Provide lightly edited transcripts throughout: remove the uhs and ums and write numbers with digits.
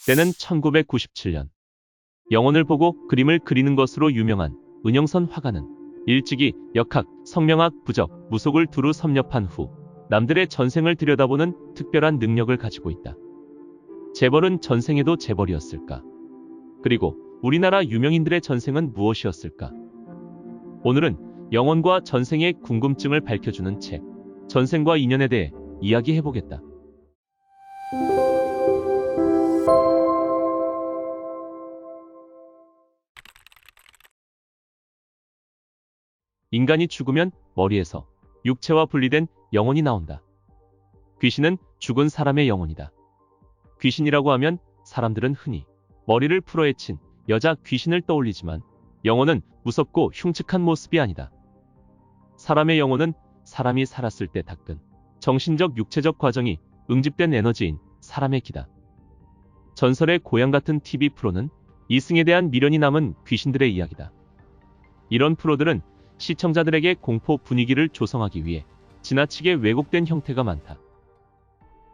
때는 1997년. 영혼을 보고 그림을 그리는 것으로 유명한 은영선 화가는 일찍이 역학, 성명학, 부적, 무속을 두루 섭렵한 후 남들의 전생을 들여다보는 특별한 능력을 가지고 있다. 재벌은 전생에도 재벌이었을까? 그리고 우리나라 유명인들의 전생은 무엇이었을까? 오늘은 영혼과 전생의 궁금증을 밝혀주는 책, 전생과 인연에 대해 이야기해보겠다. 인간이 죽으면 머리에서 육체와 분리된 영혼이 나온다. 귀신은 죽은 사람의 영혼이다. 귀신이라고 하면 사람들은 흔히 머리를 풀어헤친 여자 귀신을 떠올리지만 영혼은 무섭고 흉측한 모습이 아니다. 사람의 영혼은 사람이 살았을 때 닦은 정신적 육체적 과정이 응집된 에너지인 사람의 기다. 전설의 고향 같은 TV 프로는 이승에 대한 미련이 남은 귀신들의 이야기다. 이런 프로들은 시청자들에게 공포 분위기를 조성하기 위해 지나치게 왜곡된 형태가 많다.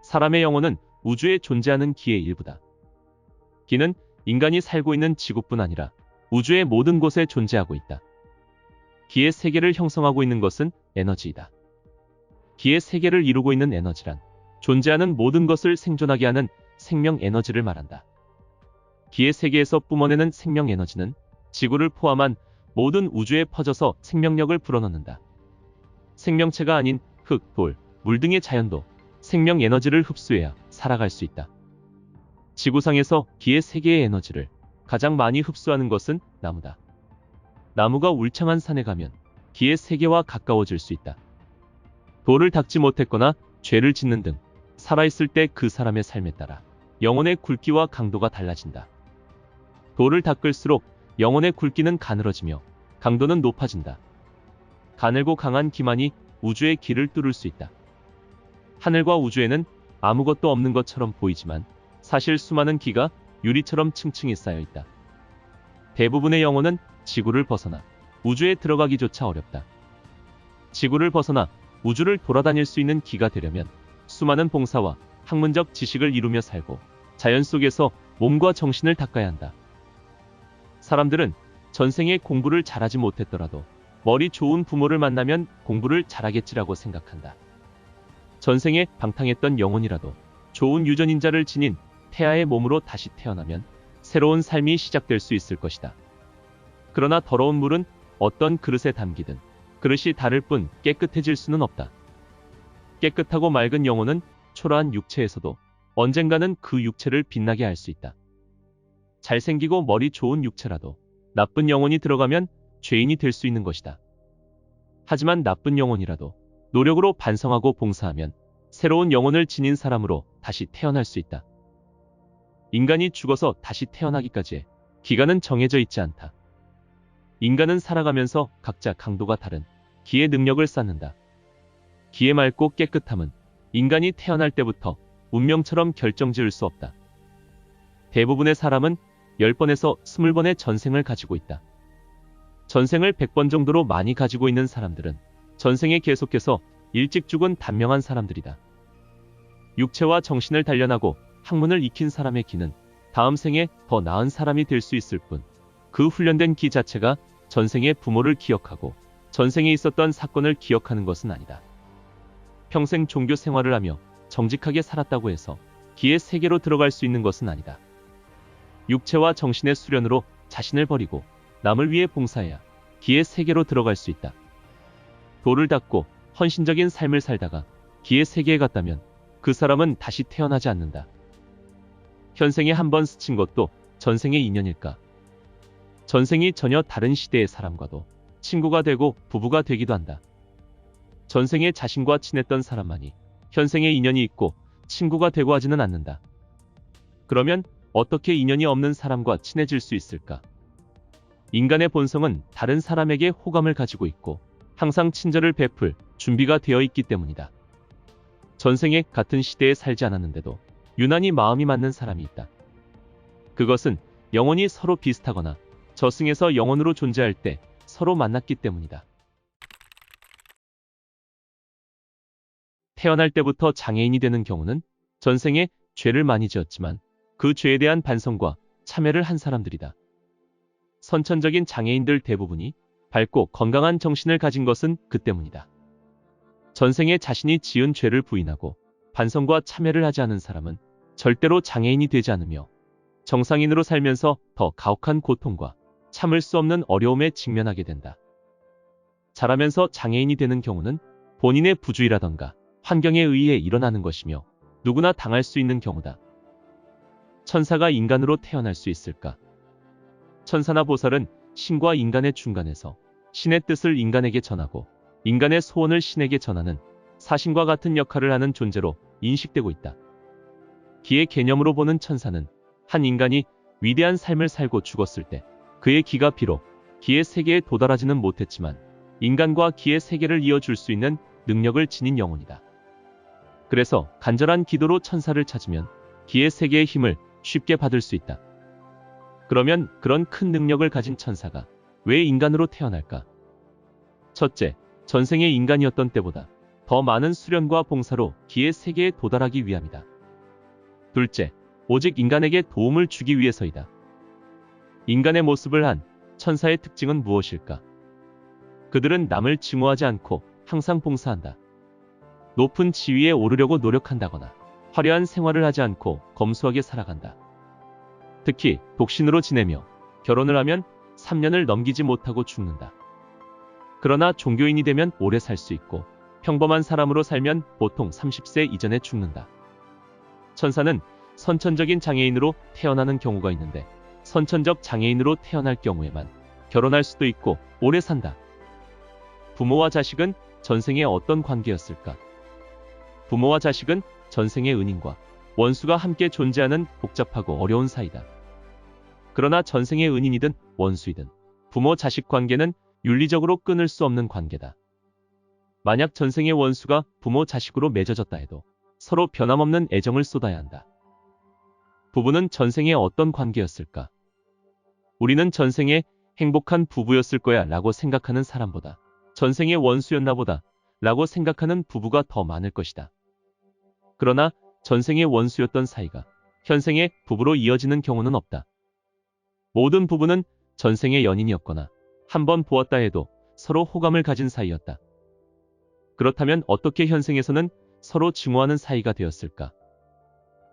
사람의 영혼은 우주에 존재하는 기의 일부다. 기는 인간이 살고 있는 지구뿐 아니라 우주의 모든 곳에 존재하고 있다. 기의 세계를 형성하고 있는 것은 에너지이다. 기의 세계를 이루고 있는 에너지란 존재하는 모든 것을 생존하게 하는 생명 에너지를 말한다. 기의 세계에서 뿜어내는 생명 에너지는 지구를 포함한 모든 우주에 퍼져서 생명력을 불어넣는다. 생명체가 아닌 흙, 돌, 물 등의 자연도 생명 에너지를 흡수해야 살아갈 수 있다. 지구상에서 기의 세계의 에너지를 가장 많이 흡수하는 것은 나무다. 나무가 울창한 산에 가면 기의 세계와 가까워질 수 있다. 돌을 닦지 못했거나 죄를 짓는 등 살아있을 때 그 사람의 삶에 따라 영혼의 굵기와 강도가 달라진다. 돌을 닦을수록 영혼의 굵기는 가늘어지며 강도는 높아진다. 가늘고 강한 기만이 우주의 길을 뚫을 수 있다. 하늘과 우주에는 아무것도 없는 것처럼 보이지만 사실 수많은 기가 유리처럼 층층이 쌓여 있다. 대부분의 영혼은 지구를 벗어나 우주에 들어가기조차 어렵다. 지구를 벗어나 우주를 돌아다닐 수 있는 기가 되려면 수많은 봉사와 학문적 지식을 이루며 살고 자연 속에서 몸과 정신을 닦아야 한다. 사람들은 전생에 공부를 잘하지 못했더라도 머리 좋은 부모를 만나면 공부를 잘하겠지라고 생각한다. 전생에 방탕했던 영혼이라도 좋은 유전인자를 지닌 태아의 몸으로 다시 태어나면 새로운 삶이 시작될 수 있을 것이다. 그러나 더러운 물은 어떤 그릇에 담기든 그릇이 다를 뿐 깨끗해질 수는 없다. 깨끗하고 맑은 영혼은 초라한 육체에서도 언젠가는 그 육체를 빛나게 할 수 있다. 잘생기고 머리 좋은 육체라도 나쁜 영혼이 들어가면 죄인이 될 수 있는 것이다. 하지만 나쁜 영혼이라도 노력으로 반성하고 봉사하면 새로운 영혼을 지닌 사람으로 다시 태어날 수 있다. 인간이 죽어서 다시 태어나기까지의 기간은 정해져 있지 않다. 인간은 살아가면서 각자 강도가 다른 기의 능력을 쌓는다. 기의 맑고 깨끗함은 인간이 태어날 때부터 운명처럼 결정지을 수 없다. 대부분의 사람은 10번에서 20번의 전생을 가지고 있다. 전생을 100번 정도로 많이 가지고 있는 사람들은 전생에 계속해서 일찍 죽은 단명한 사람들이다. 육체와 정신을 단련하고 학문을 익힌 사람의 기는 다음 생에 더 나은 사람이 될 수 있을 뿐, 그 훈련된 기 자체가 전생의 부모를 기억하고 전생에 있었던 사건을 기억하는 것은 아니다. 평생 종교 생활을 하며 정직하게 살았다고 해서 기의 세계로 들어갈 수 있는 것은 아니다. 육체와 정신의 수련으로 자신을 버리고 남을 위해 봉사해야 기의 세계로 들어갈 수 있다. 돌을 닦고 헌신적인 삶을 살다가 기의 세계에 갔다면 그 사람은 다시 태어나지 않는다. 현생에 한 번 스친 것도 전생의 인연일까? 전생이 전혀 다른 시대의 사람과도 친구가 되고 부부가 되기도 한다. 전생에 자신과 친했던 사람만이 현생에 인연이 있고 친구가 되고 하지는 않는다. 그러면 어떻게 인연이 없는 사람과 친해질 수 있을까? 인간의 본성은 다른 사람에게 호감을 가지고 있고 항상 친절을 베풀 준비가 되어 있기 때문이다. 전생에 같은 시대에 살지 않았는데도 유난히 마음이 맞는 사람이 있다. 그것은 영혼이 서로 비슷하거나 저승에서 영혼으로 존재할 때 서로 만났기 때문이다. 태어날 때부터 장애인이 되는 경우는 전생에 죄를 많이 지었지만 그 죄에 대한 반성과 참회를 한 사람들이다. 선천적인 장애인들 대부분이 밝고 건강한 정신을 가진 것은 그 때문이다. 전생에 자신이 지은 죄를 부인하고 반성과 참회를 하지 않은 사람은 절대로 장애인이 되지 않으며 정상인으로 살면서 더 가혹한 고통과 참을 수 없는 어려움에 직면하게 된다. 자라면서 장애인이 되는 경우는 본인의 부주의라던가 환경에 의해 일어나는 것이며 누구나 당할 수 있는 경우다. 천사가 인간으로 태어날 수 있을까? 천사나 보살은 신과 인간의 중간에서 신의 뜻을 인간에게 전하고 인간의 소원을 신에게 전하는 사신과 같은 역할을 하는 존재로 인식되고 있다. 기의 개념으로 보는 천사는 한 인간이 위대한 삶을 살고 죽었을 때 그의 기가 비록 기의 세계에 도달하지는 못했지만 인간과 기의 세계를 이어줄 수 있는 능력을 지닌 영혼이다. 그래서 간절한 기도로 천사를 찾으면 기의 세계의 힘을 쉽게 받을 수 있다. 그러면 그런 큰 능력을 가진 천사가 왜 인간으로 태어날까? 첫째, 전생의 인간이었던 때보다 더 많은 수련과 봉사로 기의 세계에 도달하기 위함이다. 둘째, 오직 인간에게 도움을 주기 위해서이다. 인간의 모습을 한 천사의 특징은 무엇일까? 그들은 남을 증오하지 않고 항상 봉사한다. 높은 지위에 오르려고 노력한다거나 화려한 생활을 하지 않고 검소하게 살아간다. 특히 독신으로 지내며 결혼을 하면 3년을 넘기지 못하고 죽는다. 그러나 종교인이 되면 오래 살 수 있고 평범한 사람으로 살면 보통 30세 이전에 죽는다. 천사는 선천적인 장애인으로 태어나는 경우가 있는데 선천적 장애인으로 태어날 경우에만 결혼할 수도 있고 오래 산다. 부모와 자식은 전생에 어떤 관계였을까? 부모와 자식은 전생의 은인과 원수가 함께 존재하는 복잡하고 어려운 사이다. 그러나 전생의 은인이든 원수이든 부모-자식 관계는 윤리적으로 끊을 수 없는 관계다. 만약 전생의 원수가 부모-자식으로 맺어졌다 해도 서로 변함없는 애정을 쏟아야 한다. 부부는 전생에 어떤 관계였을까? 우리는 전생에 행복한 부부였을 거야 라고 생각하는 사람보다 전생의 원수였나 보다 라고 생각하는 부부가 더 많을 것이다. 그러나 전생의 원수였던 사이가 현생의 부부로 이어지는 경우는 없다. 모든 부부는 전생의 연인이었거나 한번 보았다 해도 서로 호감을 가진 사이였다. 그렇다면 어떻게 현생에서는 서로 증오하는 사이가 되었을까?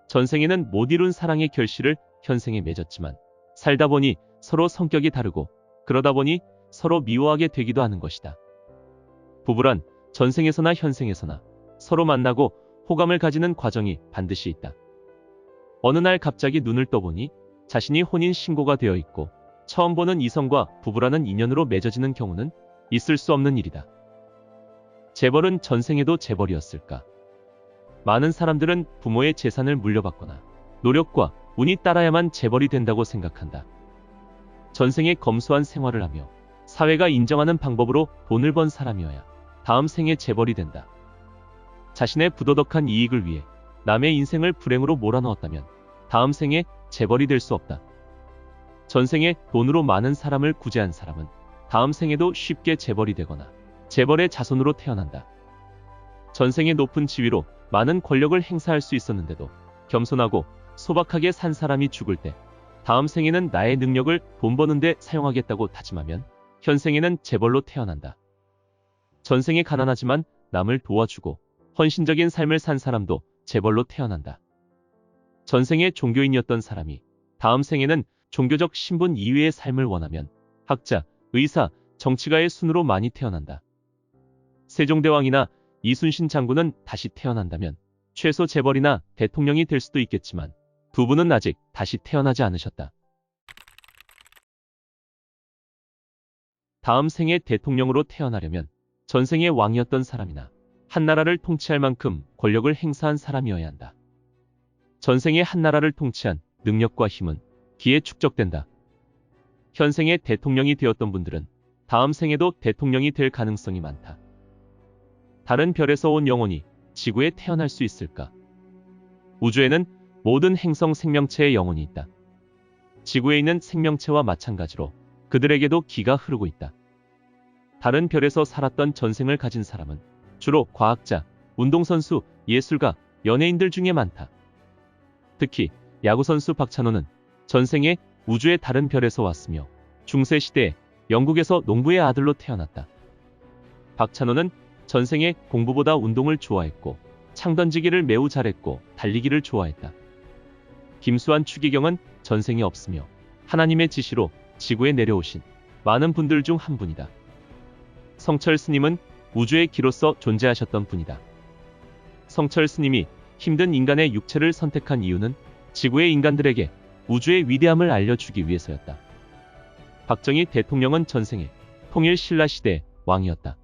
전생에는 못 이룬 사랑의 결실을 현생에 맺었지만 살다 보니 서로 성격이 다르고 그러다 보니 서로 미워하게 되기도 하는 것이다. 부부란 전생에서나 현생에서나 서로 만나고 호감을 가지는 과정이 반드시 있다. 어느 날 갑자기 눈을 떠보니 자신이 혼인 신고가 되어 있고 처음 보는 이성과 부부라는 인연으로 맺어지는 경우는 있을 수 없는 일이다. 재벌은 전생에도 재벌이었을까? 많은 사람들은 부모의 재산을 물려받거나 노력과 운이 따라야만 재벌이 된다고 생각한다. 전생에 검소한 생활을 하며 사회가 인정하는 방법으로 돈을 번 사람이어야 다음 생에 재벌이 된다. 자신의 부도덕한 이익을 위해 남의 인생을 불행으로 몰아넣었다면 다음 생에 재벌이 될 수 없다. 전생에 돈으로 많은 사람을 구제한 사람은 다음 생에도 쉽게 재벌이 되거나 재벌의 자손으로 태어난다. 전생의 높은 지위로 많은 권력을 행사할 수 있었는데도 겸손하고 소박하게 산 사람이 죽을 때 다음 생에는 나의 능력을 돈 버는 데 사용하겠다고 다짐하면 현생에는 재벌로 태어난다. 전생에 가난하지만 남을 도와주고 헌신적인 삶을 산 사람도 재벌로 태어난다. 전생에 종교인이었던 사람이 다음 생에는 종교적 신분 이외의 삶을 원하면 학자, 의사, 정치가의 순으로 많이 태어난다. 세종대왕이나 이순신 장군은 다시 태어난다면 최소 재벌이나 대통령이 될 수도 있겠지만 두 분은 아직 다시 태어나지 않으셨다. 다음 생에 대통령으로 태어나려면 전생의 왕이었던 사람이나 한 나라를 통치할 만큼 권력을 행사한 사람이어야 한다. 전생에 한 나라를 통치한 능력과 힘은 기에 축적된다. 현생에 대통령이 되었던 분들은 다음 생에도 대통령이 될 가능성이 많다. 다른 별에서 온 영혼이 지구에 태어날 수 있을까? 우주에는 모든 행성 생명체의 영혼이 있다. 지구에 있는 생명체와 마찬가지로 그들에게도 기가 흐르고 있다. 다른 별에서 살았던 전생을 가진 사람은 주로 과학자, 운동선수, 예술가, 연예인들 중에 많다. 특히 야구선수 박찬호는 전생에 우주의 다른 별에서 왔으며 중세 시대에 영국에서 농부의 아들로 태어났다. 박찬호는 전생에 공부보다 운동을 좋아했고 창 던지기를 매우 잘했고 달리기를 좋아했다. 김수환 추기경은 전생이 없으며 하나님의 지시로 지구에 내려오신 많은 분들 중 한 분이다. 성철 스님은 우주의 기로서 존재하셨던 분이다. 성철 스님이 힘든 인간의 육체를 선택한 이유는 지구의 인간들에게 우주의 위대함을 알려주기 위해서였다. 박정희 대통령은 전생에 통일 신라 시대의 왕이었다.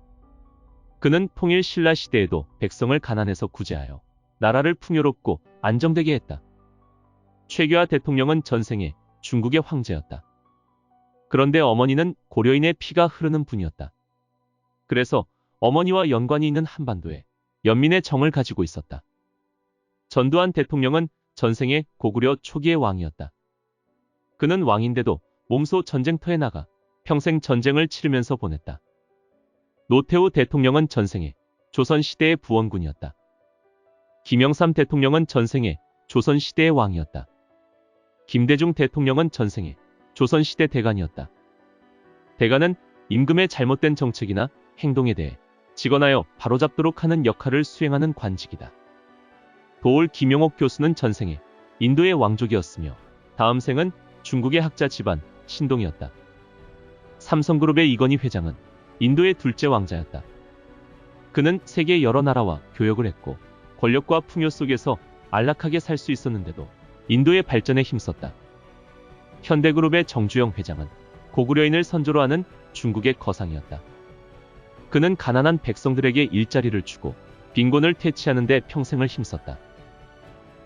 그는 통일 신라 시대에도 백성을 가난에서 구제하여 나라를 풍요롭고 안정되게 했다. 최규하 대통령은 전생에 중국의 황제였다. 그런데 어머니는 고려인의 피가 흐르는 분이었다. 그래서 어머니와 연관이 있는 한반도에 연민의 정을 가지고 있었다. 전두환 대통령은 전생에 고구려 초기의 왕이었다. 그는 왕인데도 몸소 전쟁터에 나가 평생 전쟁을 치르면서 보냈다. 노태우 대통령은 전생에 조선시대의 부원군이었다. 김영삼 대통령은 전생에 조선시대의 왕이었다. 김대중 대통령은 전생에 조선시대 대간이었다. 대간은 임금의 잘못된 정책이나 행동에 대해 직언하여 바로잡도록 하는 역할을 수행하는 관직이다. 도올 김용옥 교수는 전생에 인도의 왕족이었으며 다음 생은 중국의 학자 집안 신동이었다. 삼성그룹의 이건희 회장은 인도의 둘째 왕자였다. 그는 세계 여러 나라와 교역을 했고 권력과 풍요 속에서 안락하게 살 수 있었는데도 인도의 발전에 힘썼다. 현대그룹의 정주영 회장은 고구려인을 선조로 하는 중국의 거상이었다. 그는 가난한 백성들에게 일자리를 주고 빈곤을 퇴치하는 데 평생을 힘썼다.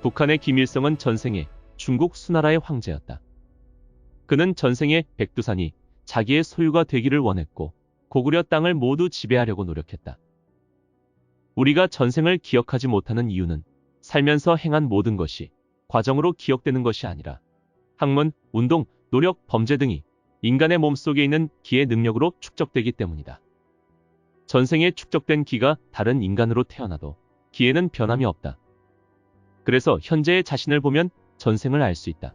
북한의 김일성은 전생에 중국 수나라의 황제였다. 그는 전생에 백두산이 자기의 소유가 되기를 원했고 고구려 땅을 모두 지배하려고 노력했다. 우리가 전생을 기억하지 못하는 이유는 살면서 행한 모든 것이 과정으로 기억되는 것이 아니라 학문, 운동, 노력, 범죄 등이 인간의 몸속에 있는 기의 능력으로 축적되기 때문이다. 전생에 축적된 기가 다른 인간으로 태어나도 기에는 변함이 없다. 그래서 현재의 자신을 보면 전생을 알 수 있다.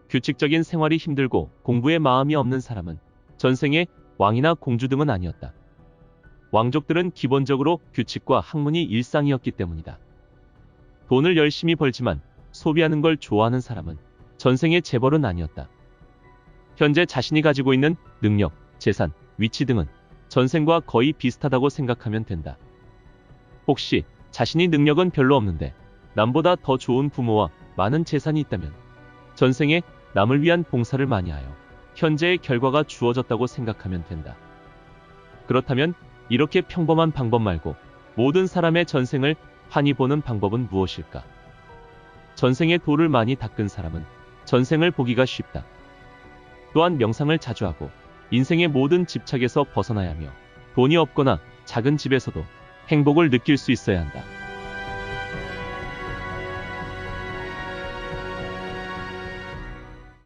규칙적인 생활이 힘들고 공부에 마음이 없는 사람은 전생에 왕이나 공주 등은 아니었다. 왕족들은 기본적으로 규칙과 학문이 일상이었기 때문이다. 돈을 열심히 벌지만 소비하는 걸 좋아하는 사람은 전생의 재벌은 아니었다. 현재 자신이 가지고 있는 능력, 재산, 위치 등은 전생과 거의 비슷하다고 생각하면 된다. 혹시 자신이 능력은 별로 없는데 남보다 더 좋은 부모와 많은 재산이 있다면 전생에 남을 위한 봉사를 많이 하여 현재의 결과가 주어졌다고 생각하면 된다. 그렇다면 이렇게 평범한 방법 말고 모든 사람의 전생을 환히 보는 방법은 무엇일까? 전생에 돌을 많이 닦은 사람은 전생을 보기가 쉽다. 또한 명상을 자주 하고 인생의 모든 집착에서 벗어나야 하며 돈이 없거나 작은 집에서도 행복을 느낄 수 있어야 한다.